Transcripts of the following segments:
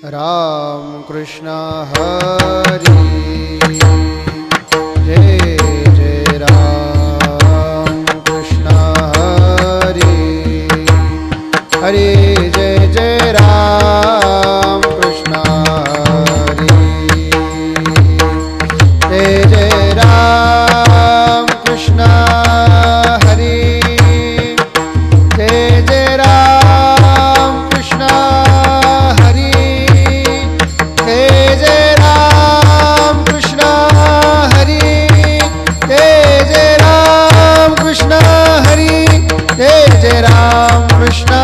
राम कृष्ण हरी जय जय राम कृष्ण हरी हरे जय जय राम कृष्ण हरी जय जय राम कृष्ण हरी जय जय राम कृष्ण हरी जय जय राम कृष्ण हरी जय जय राम कृष्ण हरी जय जय राम कृष्ण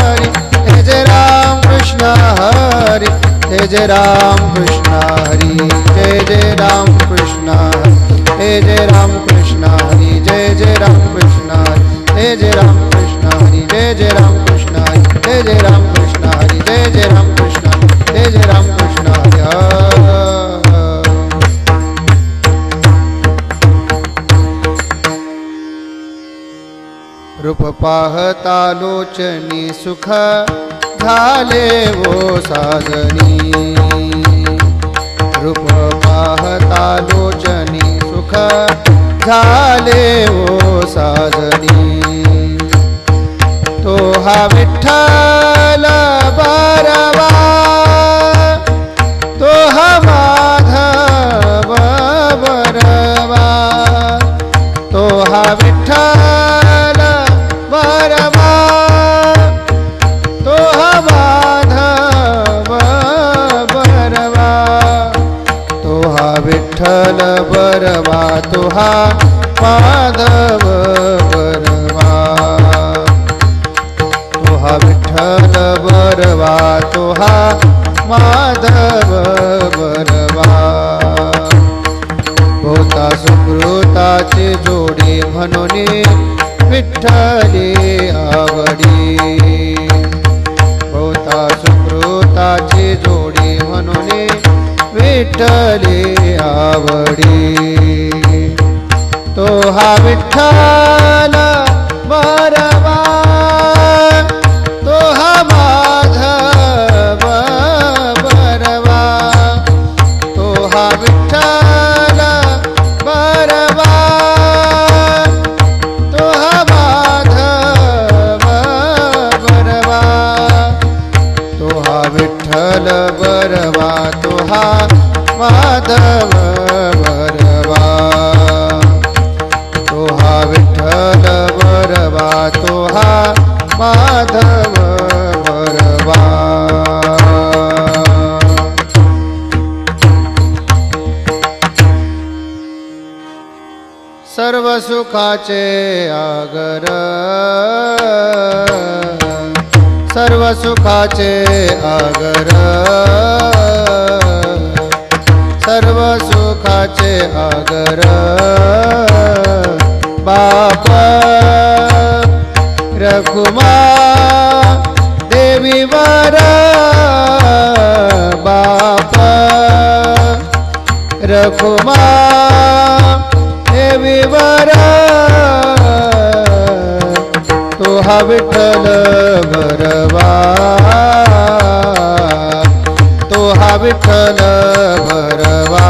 हरी जय जय राम कृष्ण हरी जय जय राम कृष्ण हरी जय जय राम कृष्ण जय जय राम कृष्ण हरी जय जय राम कृष्ण जय जय राम कृष्ण हरी जय जय राम कृष्ण जय जय राम कृष्ण हरी जय जय राम कृष्ण जय जय राम कृष्ण हरी रूप पाहता लोचनी सुख झाले वो साजनी रूप पाहता लोचनी सुख झाले वो साजनी तो हा विठ्ठल बारवा तो हा माधव बरवा तो हा विठ्ठल बरवा तो हा माधव बरवा तो हा विठ्ठल बरवा तो हा माधव बरवा तो हा विठ्ठल बरवा तो हा माधव बरवा होता सुकृताचे जोडे म्हणून विठ्ठले आवडी होता सुकृताचे जोडे म्हणून विठ्ठले आवडी तो हा विठ्ठल बरवा तो हा माधव बरवा तो हा विठ्ठल बरवा तो हा माधव बरवा तो हा विठ्ठल बरवा तो हा माधव बरवा तो हा विठ्ठल बरवा तो हा माधव बरवा सर्व सुखाचे आगर सर्व सुखाचे आगर सर्व सुखाचे आगर बाप रखुमा देवी वर बाप रखुमा देवी वर तो हा विठ्ठल बरवा तो हा विठ्ठल बरवा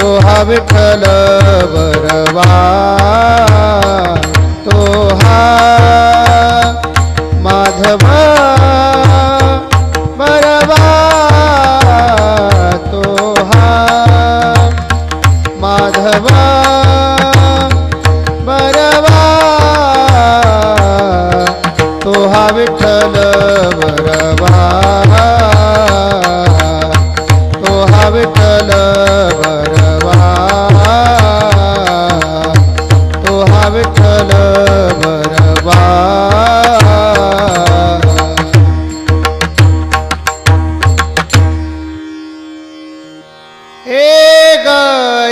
तो हा विठ्ठल बरवा तो हा माधव बरवा तो हा माधव बरवा तो हा विठ्ठल बरवा तो हा विठ्ठल बरवा तो हा विठ्ठल बरवा एक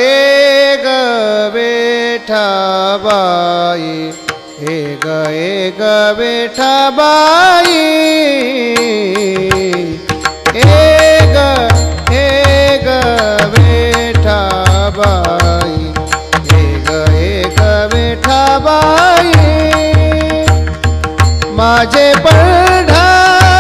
एक विठ्ठबाई एक एक विठ्ठबाई एक एक विठ्ठबाई एक एक विठ्ठबाई माझे पंढरीचे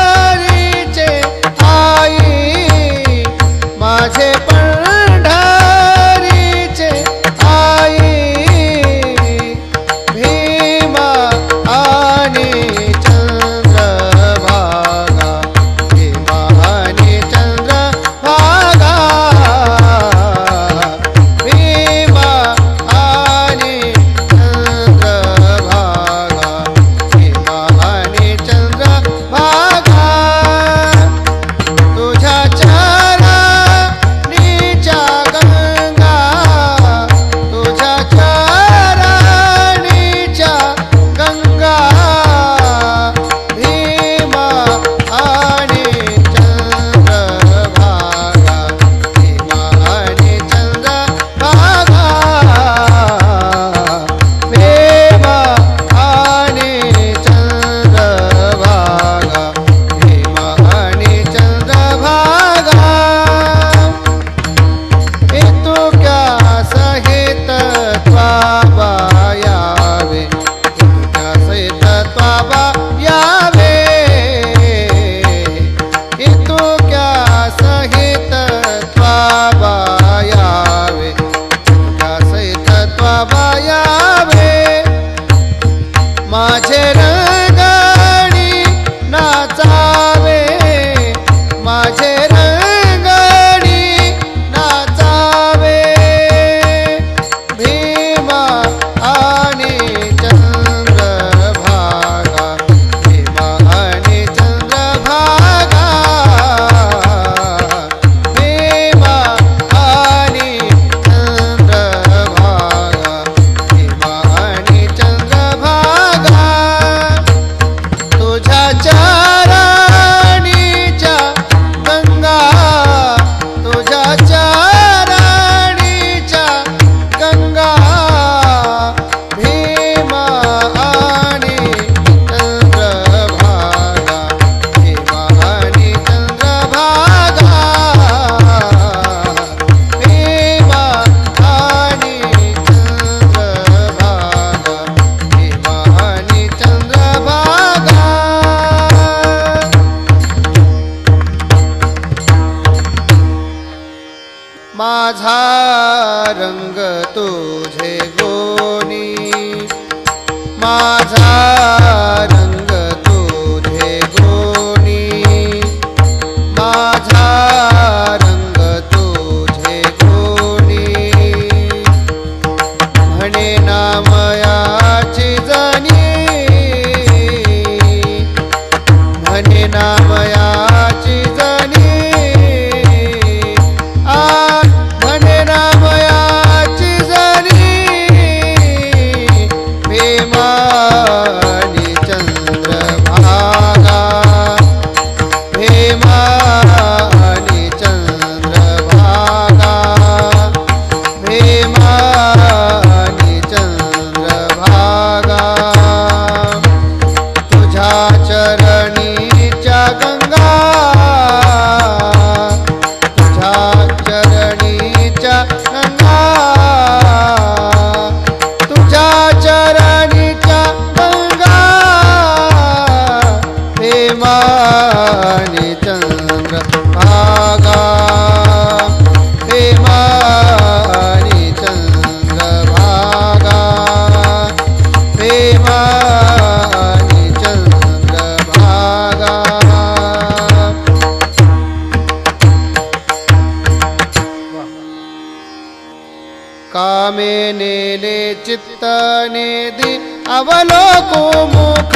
माझा रंग तुझे गोनी माझा रंग तुझे गोनी माझा रंग तुझे गोनी म्हणे नामयाची जनी म्हणे नामयाची जनी म्हणे नामयाची जनी भीमानी चंद्रभागा भीमानी चंद्रभागा भीमानी चंद्रभागा तुझ्या चरणीच्या गंगा तुझ्या चरणीच्या गंगा तुझ्या चरणीच्या गंगा भीमानी चंद्रभागा भीमानी चंद्रभागा भीमानी चंद्रभागा कामे नेले चित्तने दि अवलोको मुख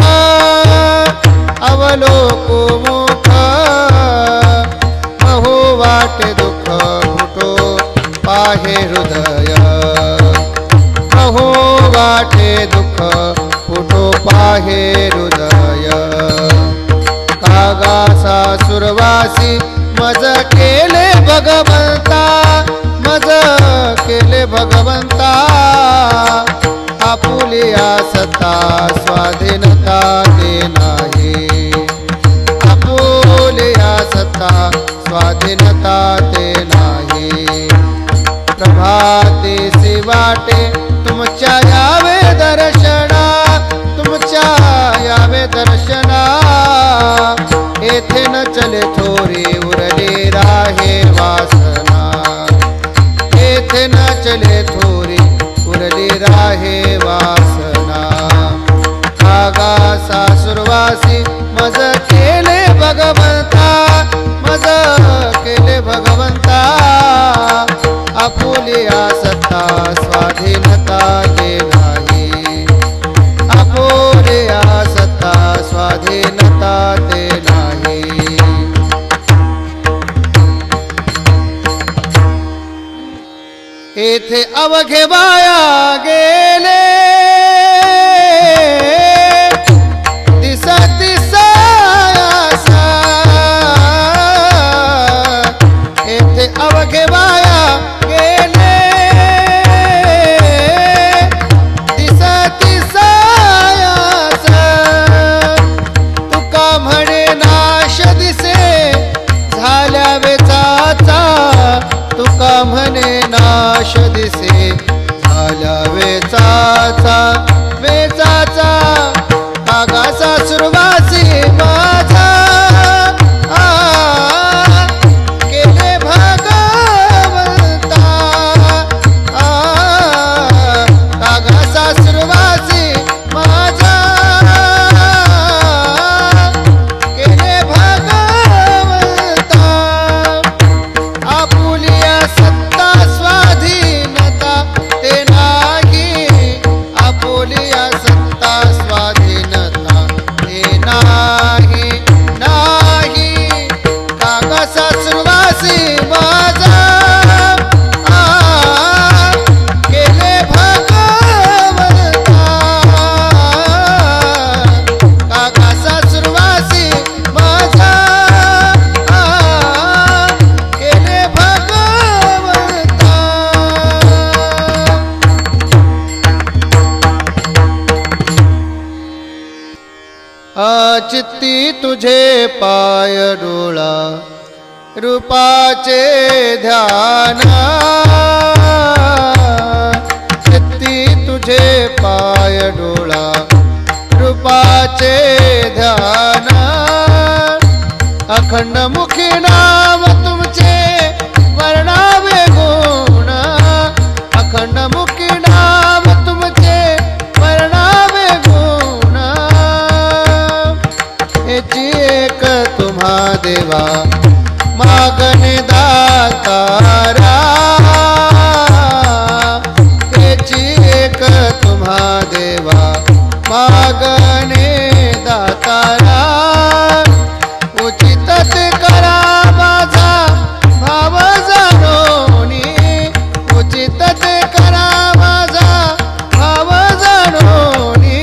अवलोको मुख महो वाटे दुःख फुटो पाहे हृदय महो वाटे दुःख फुटो पाहे हृदय कागासा सुरवासी मज केले भगवंता मज केले भगवंता आपुलिया सत्ता स्वाधीनता ते नाही आपुलिया सत्ता स्वाधीनता ते नाही प्रभातेसी वाटे तुमच्या यावे दर्शना तुमच्या यावे दर्शना येथे न चले थोरी उरली राहे वासना येथे न चले थोरी उरली राहे वासना कागासा सुरवासी मज केले भगवंता मज केले भगवंता आपुलिया सत्ता स्वाधीनता ते नाही आपुलिया सत्ता स्वाधीनता ते नाही येथे अवघे वाया गेले दिसा दिसायासा येथे अवघे वाया गेले दिसा दिसायासा तुका म्हणे नाश दिसे झाल्या वेचाचा तुका म्हणे नाश दिसे झाल्या वेचाचा वेचाचा कागासा सुरवासी माझा केले भगवंता कागासा सुरवासी माझा केले भगवंता आपुलिया सत्ता स्वाधीनता ते नाही आपुलिया सत्ता स्वाधीनता ते नाही नाही कागासा सुरवासी माझा केले भगवंता कागासा सुरवासी माझा केले भगवंता चित्ती तुझे पाय डोळा रूपाचे ध्यान चित्ती तुझे पाय डोळा रूपाचे ध्यान अखंड मुखी नाम तुमचे वर्णावे गुण एक तुम्हा देवा मागणे दातारा हेची एक तुम्हा देवा मागणे दातारा उचित ते करा माझा भाव जाणोनी उचित ते करा माझा भाव जाणोनी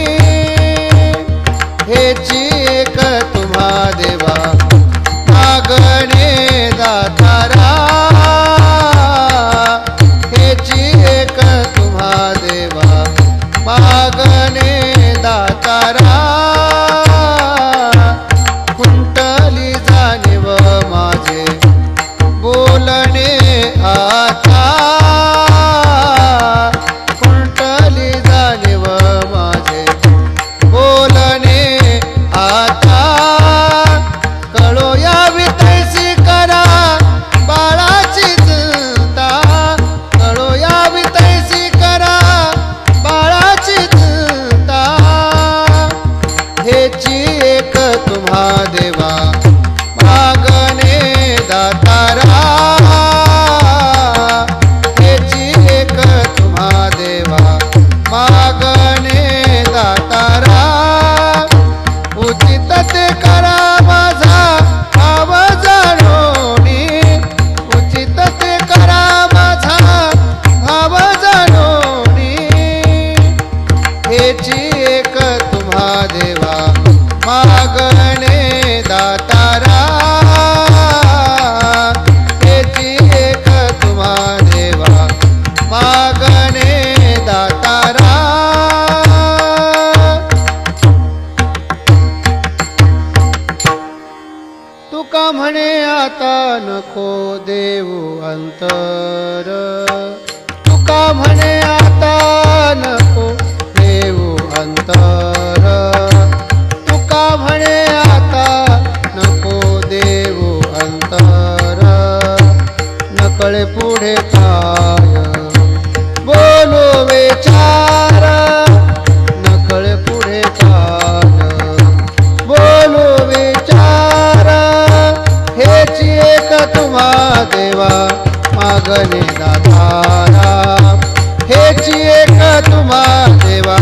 हेची एक तुम्हा देवा मागणे दातारा हेची एक तुम्हा देवा मागणे दातारा कुंटली जाणीव माझे बोलणे आता कुंटली जाणीव माझे बोलणे आता कळो यावी तैसी करा बाळाची चिंता कळो यावी तैसी करा बाळाची चिंता हेची एक तुम्हा देवा मागणे दातारा हेची एक तुम्हा देवा मागणे दातारा उचित ते करा माझा भाव जाणोनी उचित ते करा माझा भाव जाणोनी हेची एक तुम्हा देवा मागणे दातारा हेची एक तुम्हा देवा मागणे दातारा तुका म्हणे आता नको देऊ अंतर तुका म्हणे आता नको देऊ अंतर तुका म्हणे आता नको देऊ अंतर नकळे पुढे काय बोलो विचार नकळे पुढे काय बोलो विचार हेची एक तुम्हा देवा मागणे दातारा हेची एक तुम्हा देवा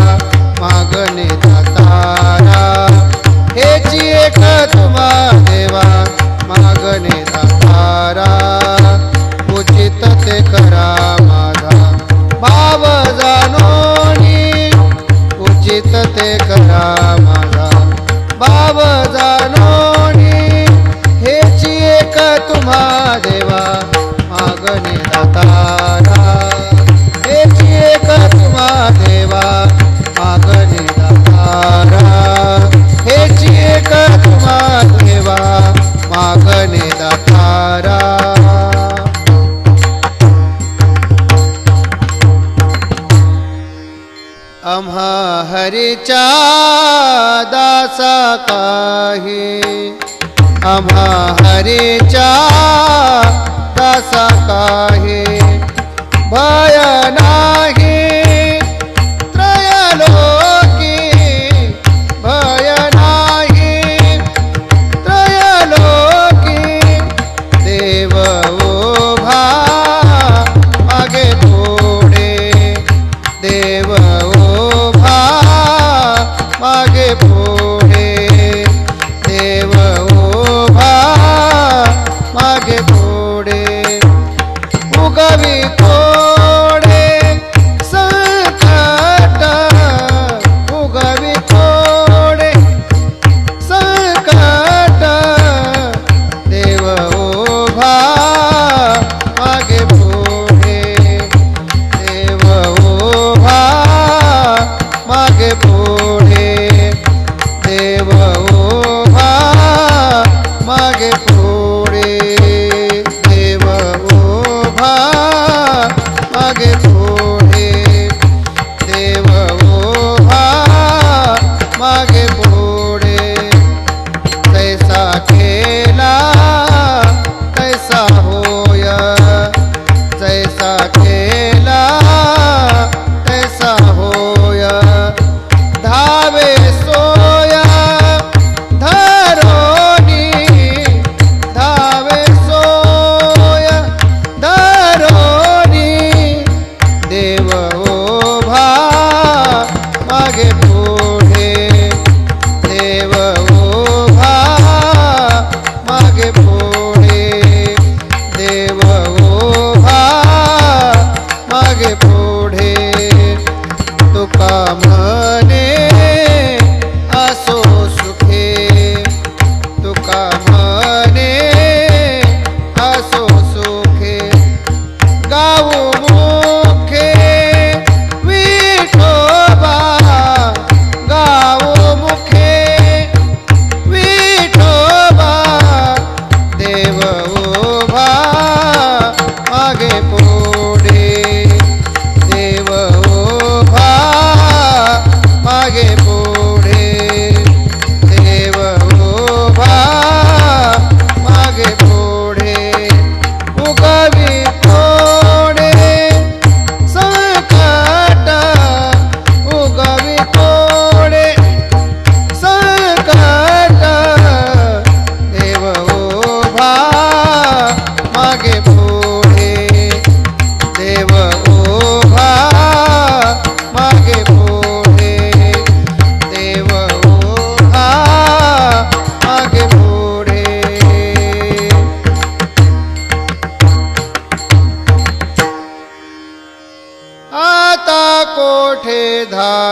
मागणे दातारा हेची एक तुम्हा देवा मागणे दातारा उचित ते करा माझा भाव जाणोनी उचित ते करा माझा भाव जाणोनी हेची एक तुम्हा देवा मागणे दातारा हेची एक तुम्हा देवा मागणे दातारा हेची एक तुम्हा देवा मागणे दातारा आम्हा हरीच्या दासा काही आम्हा हरीच्या दासा काही भय नाही त्रयलोकी भय नाही त्रयलोकी देव उभा मागे पुढे देव उभा मागे पुढे देव उभा मागे पुढे उगवी कोडे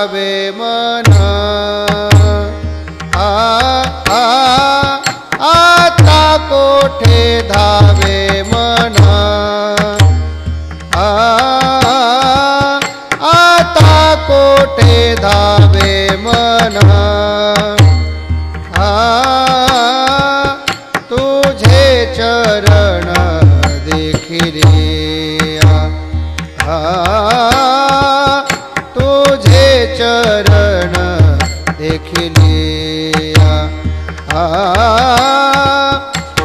धावे मन आता कोठे धावे मन आता कोठे धावे मन तुझे चरण देखिले तुझे चरण देखिले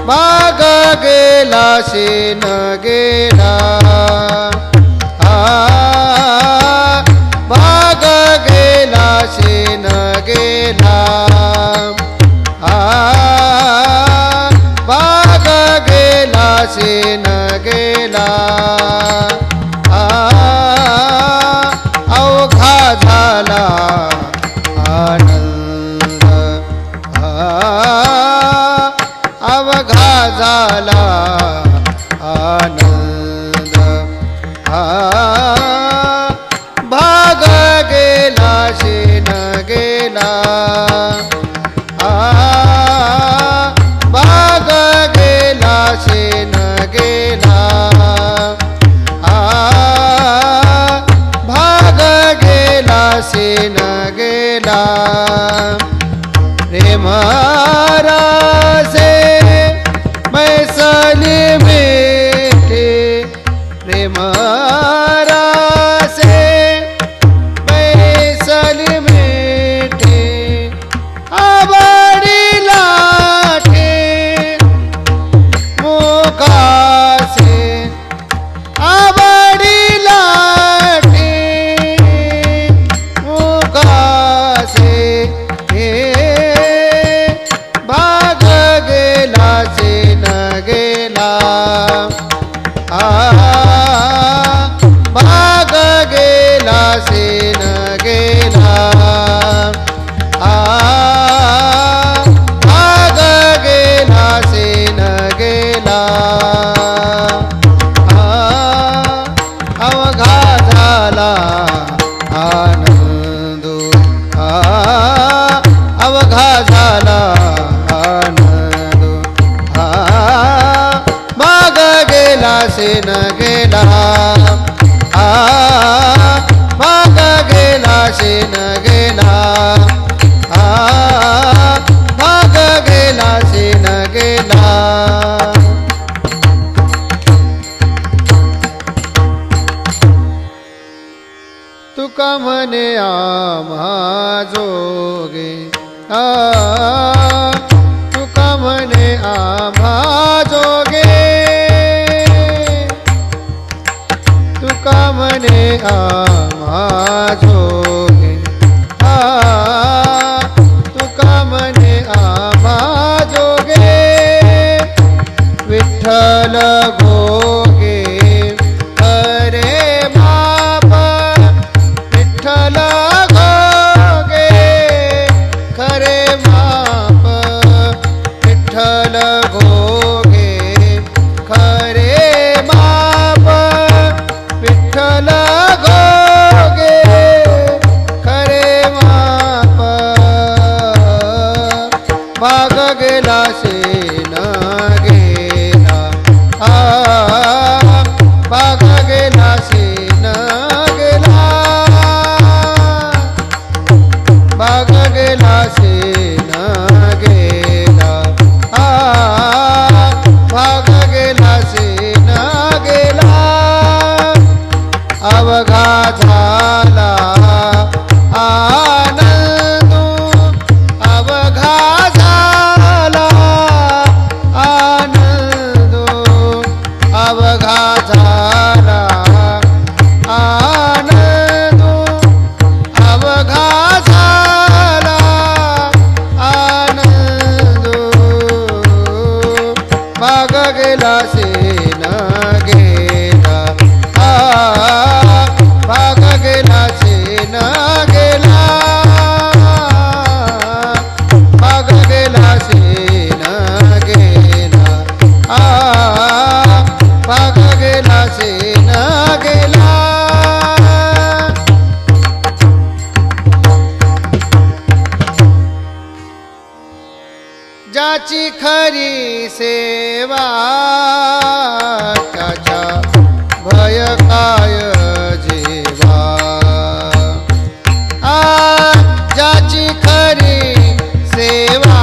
भाग गेला शेन गेला भाग गेला शेन गेला भाग गेला शेन गेला अवघा झाला आनंद अवघा झाला आनंद भाग गेला शेन गेला भाग गेला शेन गेला भाग गेला शेन गेला प्रेम रासे मैसली मेटे प्रेम रासे मैसली मेटे आवडीला ठे मोकासे आवडीला ठे मोकासे भाग गेला शेन गेला भाग गेला शेन गेला भाग गेला शेन गेला अवघा झाला आनंद अवघा झाला आनंद भाग गेला शेन गेला भाग गेला शेन गेला भाग गेला शेन गेला तुका म्हणे आम्हा जोगे तुका म्हणे आम्हा जोगे तुका म्हणे आम्हा जोगे तुका म्हणे आम्हा जोगे विठ्ठल घोगे हरे बाप विठ्ठल घोगे खरे माप विठ्ठल घोगे खरे माप विठ्ठल घोगे खरे माप भाग गेला शेन गेला भाग गेला शेन गेला भाग गेला शेन गेला भाग गेला शेन गेला अवघा झाला आनंद अवघा झाला आनंद अवघा झाला आनंद अवघा झाला आनंद भाग गेला शेन गेला भाग गेला शेन गेला भाग गेला शेन गेला भाग गेला शेन गेला करी सेवा त्याच्या भय काय जीवा ज्याची खरी सेवा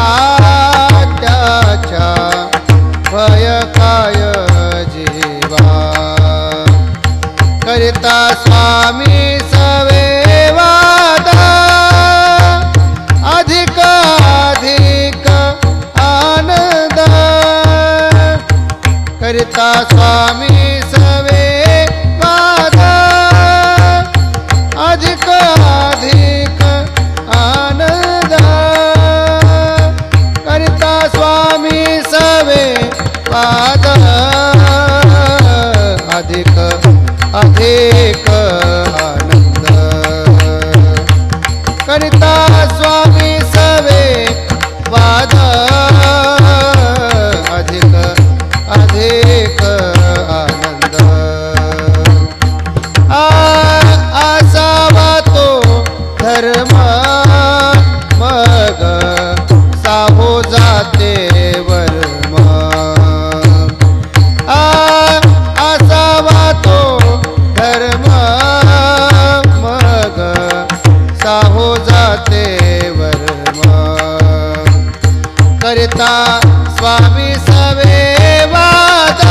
त्याच्या भय काय जीवा करिता स्वामी सवे वादा अधिक अधिक आनंद करिता स्वामी सवे वादा अधिक अधिक आनंद करिता स्वामी सवे वादा अधिक अधिक आनंद करिता स्वामी सवे वाद अधिक अधिक आनंद असावा तो धर्म मग साहो जाते वर्म असावा तो धर्म मग साहो जाते वर्म करिता स्वामी सवे वाद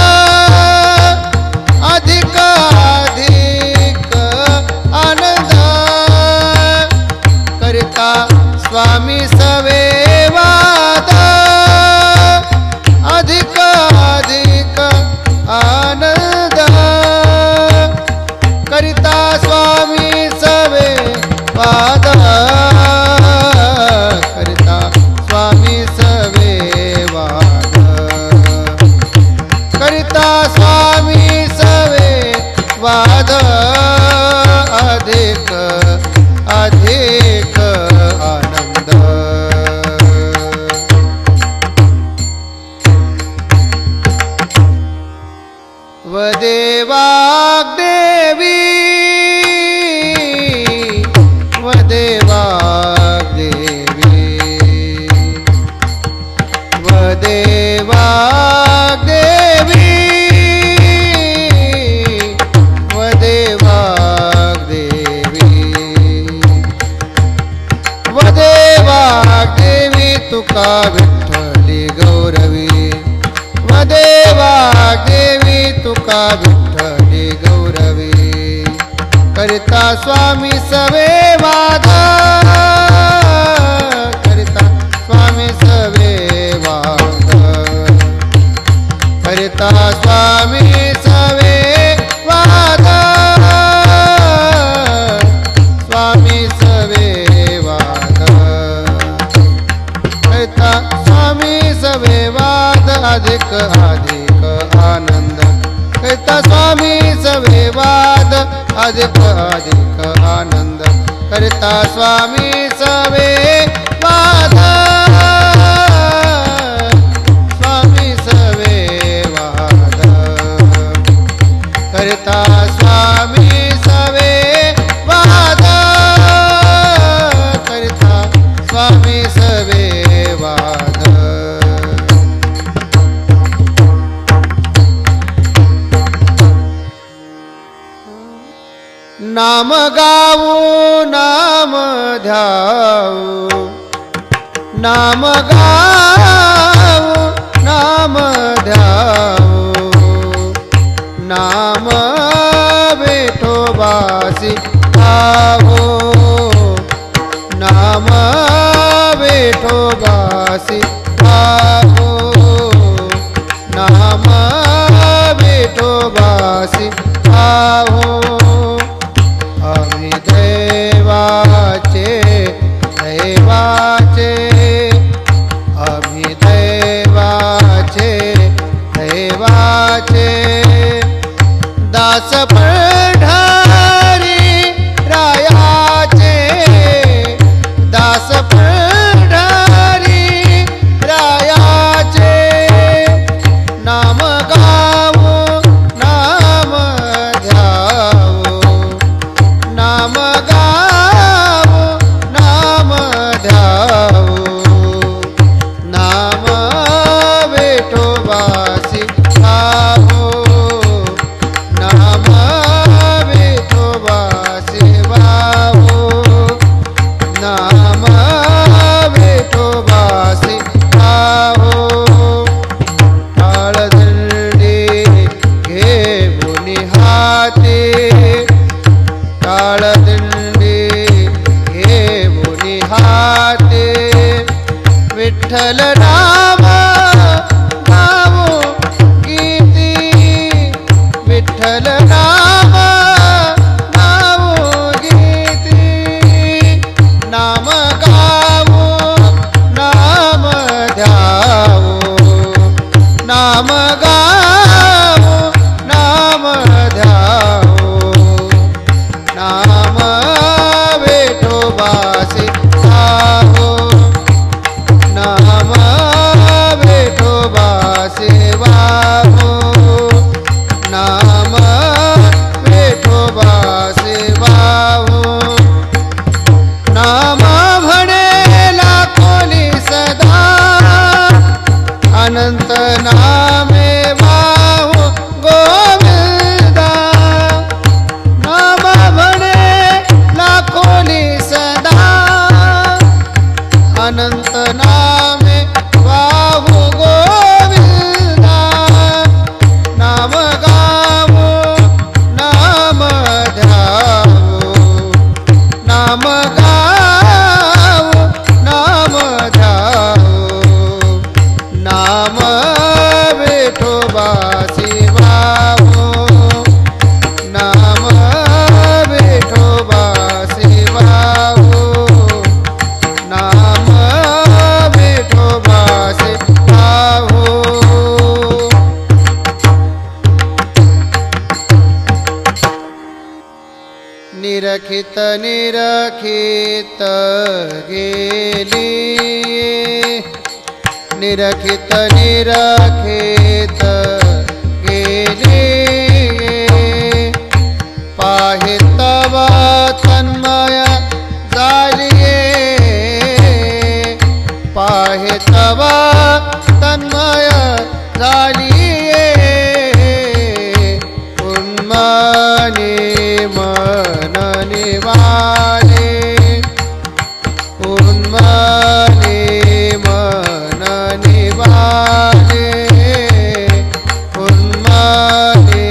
अधिक अधिक आनंद करिता स्वामी सवे वाद अधिक अधिक आनंद करिता स्वामी सवे वाद करिता स्वामी सवे वाद करिता स्वामी सवे वाद अधिक अधिक आनंद वदे वाग्देवी वदे वाग्देवी वदे वाग्देवी वदे वाग्देवी वदे वाग्देवी तुका विठ्ठली गौरवी वदे वाग्देवी तुका विठ्ठली गौरवी करिता स्वामी सवे वाद करिता स्वामी सवे वाद करिता स्वामी सवे वाद स्वामी सवे वाद करिता स्वामी सवे वाद अधिक अधिक आनंद करिता स्वामी सवे वाद अधिक अधिक आनंद करिता स्वामी सवे वाद स्वामी सवे वाद करिता स्वामी सवे वाद करिता स्वामी सवे वाद नाम गावू नाम ध्याऊ नाम गावू नाम ध्याऊ नाम विठोबासी आहो नाम विठोबासी आहो नाम विठोबासी आहो आम्ही दैवाचे दैवाचे आम्ही दैवाचे नाम गावो नाम ध्यावो नाम विठोबासे गावो नाम विठोबासे गावो नाम विठोबासे गावो नाम म्हणेला कोणी सदा अनंत नामे वाहू गोविंदा नाम म्हणेला कोणी सदा अनंत नामे वाहू गोविंदा नाम गावो नाम ध्यावो नाम गावो नाम ध्यावो नाम विठोबासी वाहो नाम विठोबासी वाहो नाम विठोबासी वाहो निरखित निरखित गेली निरखित निरखित गेली पाहे तव तन्मय झालिये पाहे तव तन्मय झालिये उन्मनी मन निवाले उन्मनी मन निवाले उन्मनी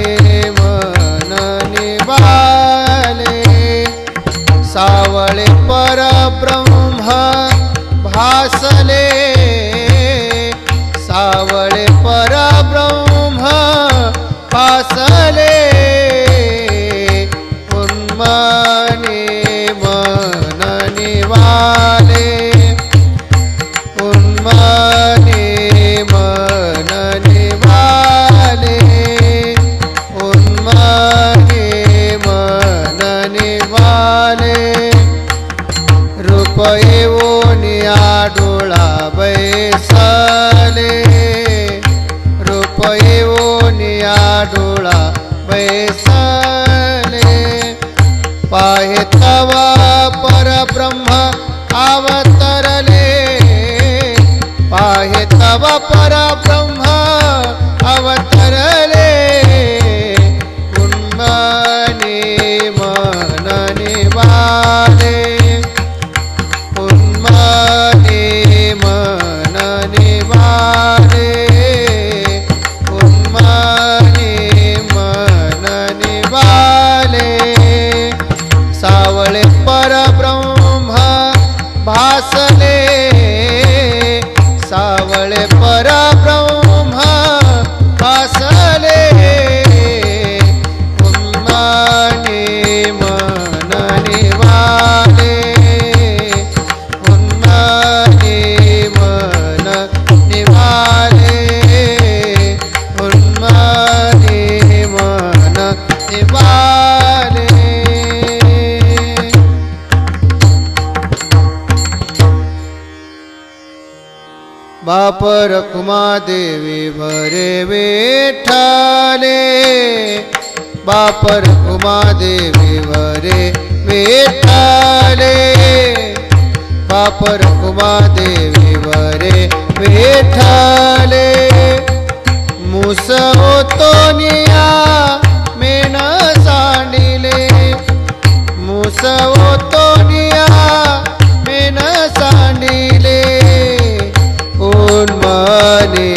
मन निवाले सावळे परब्रह्म भासले सावळे परब्रह्म भासले उन्मनी मन निवाले उन्मनी मन निवाले उन्मनी मन निवाले रूप येऊनी आडोळा बैसले रूप येऊनी आडोळा बैसले पाहे तव परब्रह्म अवतरले पाहे तव परब्रह्म अवतरले उन्मनी मन निवाले उन्मनी मन निवाले उन्मनी मन निवाले सावळे परब्रह्म भासले सावळे परब्रह्म भासले उन्मनी मन निवाले उन्मनी मन निवाले उन्मनी मन निवाले बाप रखुमादेवी भरे विठ्ठले बाप रखुमादेवी भरे विठ्ठले बाप रखुमादेवी भरे विठ्ठले मुस होतो निया मेन सांडिले मुस होतो निया मेन सांडिले उन्मनी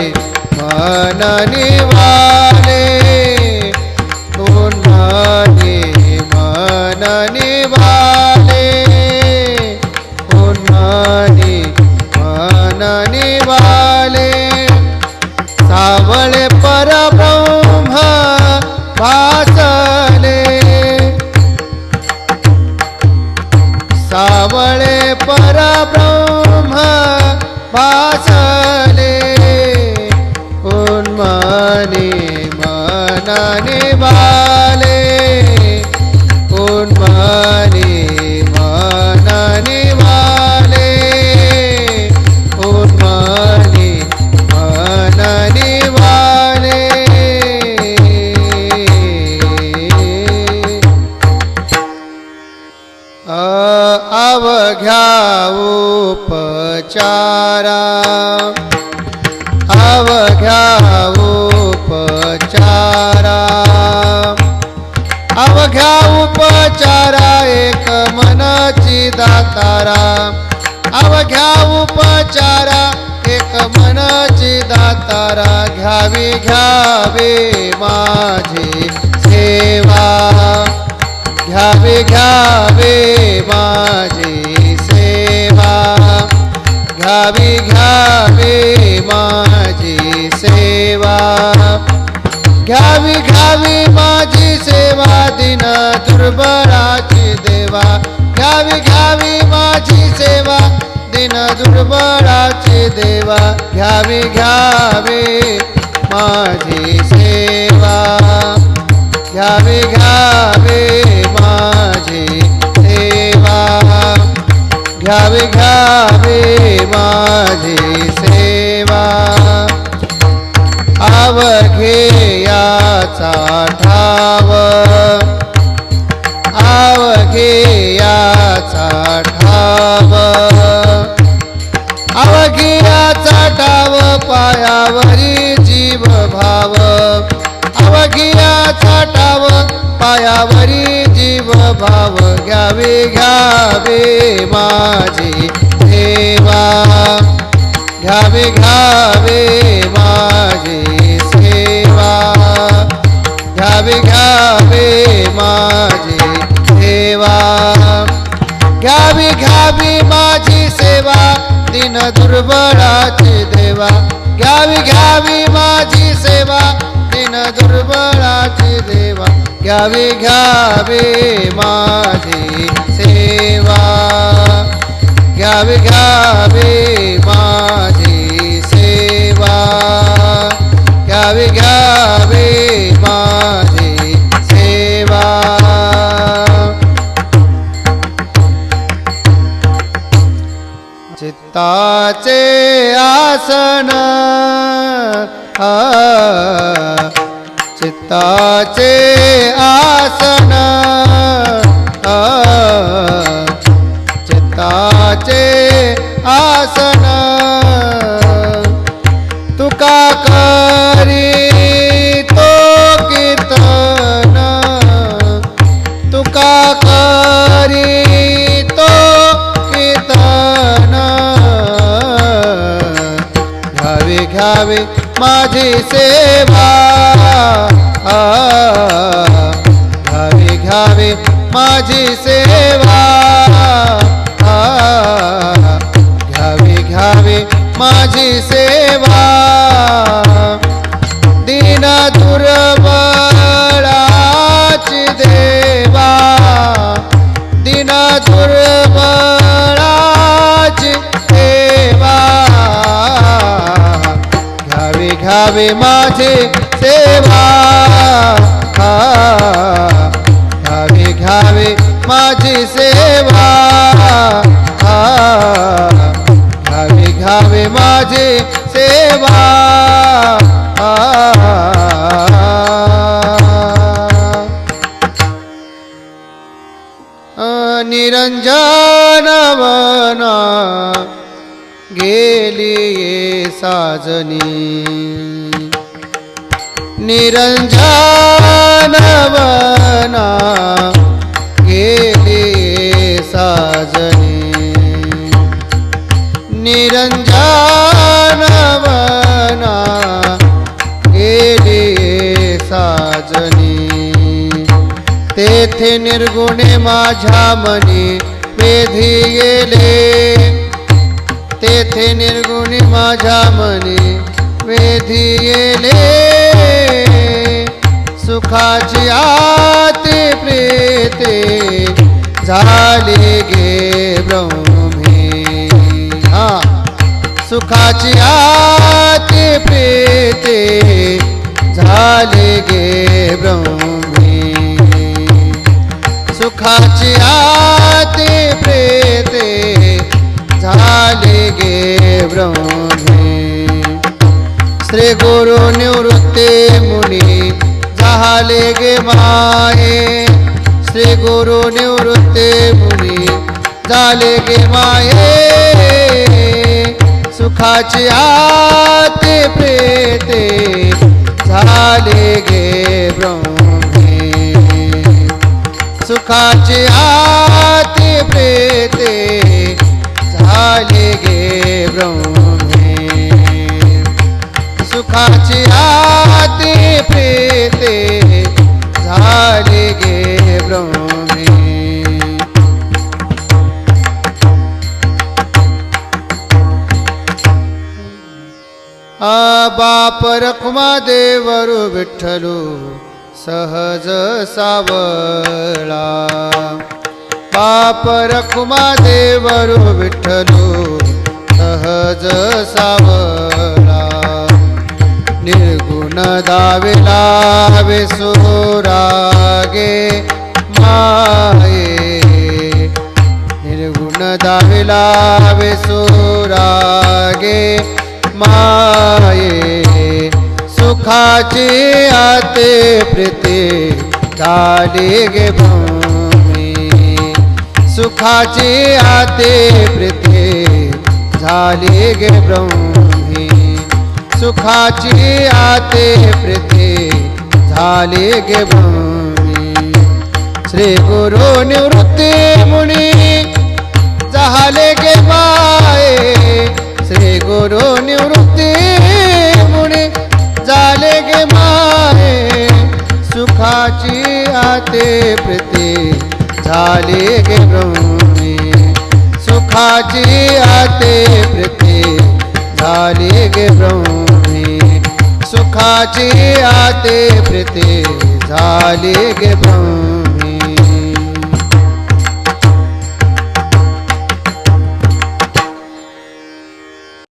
मन निवाले उन्मनी मन निवाले उन्मनी मन निवाले सावळे परब्रह्म भासले सावळे परब्रह्म भासले उन्मनी मनने वाले उन्मने मनने वाले उन्मने मनने वाले अवघ्या उपचारा अवघ्या उपचारा अवघ्या उपचारा एक मनची दातारा अवघ्या उपचारा एक मनची दातारा घ्यावी घ्यावे माझी सेवा घ्यावे घ्यावे माझी सेवा घ्यावी घ्यावे माझी सेवा घ्यावी घ्यावी माझी सेवा दिन दुर्बळाची देवा घ्यावी घ्यावी माझी सेवा दिन दुर्बळाची देवा घ्यावी घ्यावी माझी सेवा घ्यावी घ्यावी माझी सेवा घ्यावी घ्यावी माझी सेवा अवघेयाचा ठाव अवघेयाचा ठाव अवघेयाचा ठाव पायावरी जीव भाव अवघेयाचा ठाव पायावरी जीव भाव घ्यावे घ्यावे माझी सेवा घ्यावे घ्यावे माझी सेवा घ्यावे घ्यावे माझी सेवा घ्यावी घ्यावी माझी सेवा दिन दुर्बळाची देवा घ्यावी घ्यावी माझी सेवा दिन दुर्बळाची देवा घ्यावी घ्यावी माझी सेवा घ्यावी घ्यावी माझी सेवा घ्यावी घ्यावी माझी सेवा चित्ताचे आसन चित्ताचे आसन चित्ताचे आसन तुका करी तो कीर्तन तुका करी तो कीर्तन घ्यावे घ्यावे माझी सेवा घ्यावे घ्यावे माझी सेवा घ्यावे घ्यावे माझी सेवा दीन दुर्बळाची देवा दीन दुर्बळाची सेवा घ्यावे घ्यावे माझी सेवा घ्यावे घ्यावे माझी सेवा घ्यावे घ्यावे माझी सेवा निरंजनवना गेली साजनी निरंजनवना गेली साजनी निरंजनवना गेली साजनी तेथे निर्गुणे माझ्या मनी वेधी गेले तेथे निर्गुणे माझ्या मनी वेधी गेले सुखाची आती प्रीते झाली गे ब्रह्मे सुखाची आती प्रीते झाले गे ब्रह्मी सुखाची आते प्रेते झाले गे ब्रह्मी श्री गुरु निवृत्ते मुनी झाले गे माये श्री गुरु निवृत्ते मुनी झाले गे माये सुखाची आते प्रेते झाले गे ब्रह्मी सुखाची आते प्रेते झाले गे ब्रह्मी सुखाची आते प्रेते झाले गे ब्रह्मी बाप रखुमा देवरु विठ्ठलू सहज सावळा बाप रखुमा देवरु विठ्ठलू सहज सावळा निर्गुण दाविला विसुरागे माये निर्गुण दाविला विसुरागे माये सुखाची आते प्रीते झाले गे ब्रह्मी सुखाची आते प्रीते झाले गे ब्रह्मी सुखाची आते प्रीते झाले गे ब्रह्मी श्री गुरु निवृत्ती मुनी झाले गे माये श्री गुरु निवृत्ती मुनी झाले गे माये सुखाची आते प्रीते झाले गे ब्रह्मी सुखाची आते प्रीते झाले गे ब्रह्मी सुखाची आते प्रीते झाले गे ब्रह्मी